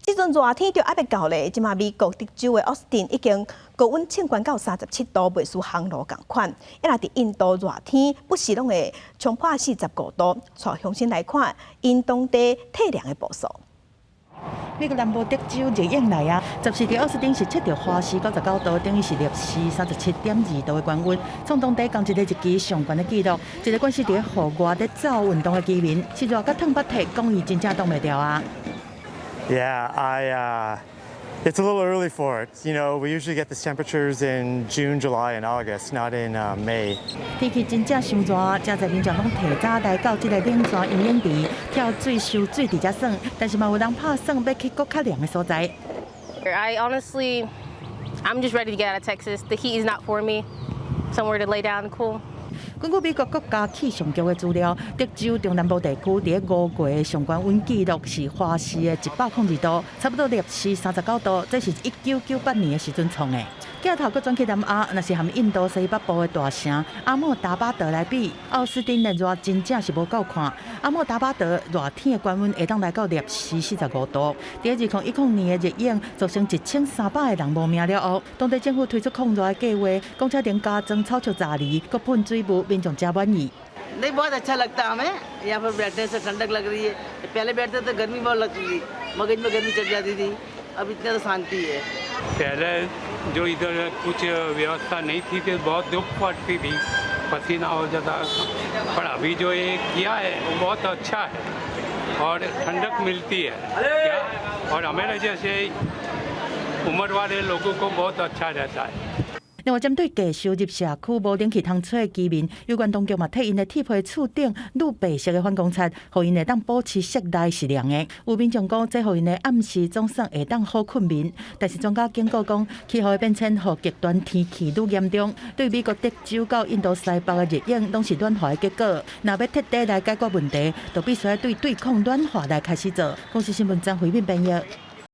这阵热天就还要到咧，即马美国德州的奥斯汀已经高温升悬到37度，袂输烘炉共款。一来伫印度热天，不时拢会冲破45度。带乡亲来看因当地体凉的步数。美国南部德州热映来啊，14伫奥斯汀是测到华氏99度，等于是摄氏37.2度的高温，创当地同一个日期上悬的纪录。一个关系伫户外咧走运动的居民，是热甲烫鼻涕，讲伊真正挡袂掉啊。Yeah, it's a little early for it. You know, we usually get the temperatures in June, July, and August, not in May. 天气真正伤热，真侪民众拢提早来到这个冷泉游泳池跳水受水伫遮耍，但是嘛有人拍算要去搁较凉的所在。I'm just ready to get out of Texas. The heat is not for me. Somewhere to lay down and cool. 根据美国国家气象局的资料，德州中南部地区伫5月的上悬温纪录是华氏的102度，差不多摄氏39度，这是1998年的时阵创的。镜头搁转去南亚，若是含印度西北部的大城阿莫达巴德来比，奥斯汀的热真正是无够看。阿莫达巴德热天的高温会当来到摄氏45度。伫2010年的热映造成1300个人无命了后，当地政府推出抗热的计划，讲车店加装草草炸泥，搁喷水雾，民众真满意。नहीं बहुत अच्छा लगता हमें यहाँ पर बैठने से ठंडक लग रही है पहले बैठते तो गर्मी बहुत लगती थी मगज में गर्मी चढ़ जाती थी अब इतना तो शांति है पहले जो इधर कुछ व्यवस्था नहीं थी तो बहुत दुख पड़ती थी पसीना हो जाता पर अभी जो ये किया है वो बहुत अच्छा है और ठंडक मिलती है क्या और हमारे जैसे उम्र वाले लोगों को बहुत अच्छा रहता है。另外，针对低收入社区无冷气通吹的居民，有关当局嘛替因的铁皮厝顶绿白色的反光漆，互因会当保持室内是凉的。有民众讲，这互因的暗时总算会当好困眠。但是专家警告讲，气候的变迁和极端天气愈严重，对美国德州到印度西北的热映拢是暖化的结果。若要彻底来解决问题，就必须要对抗暖化来开始做。公司新闻张慧敏编译。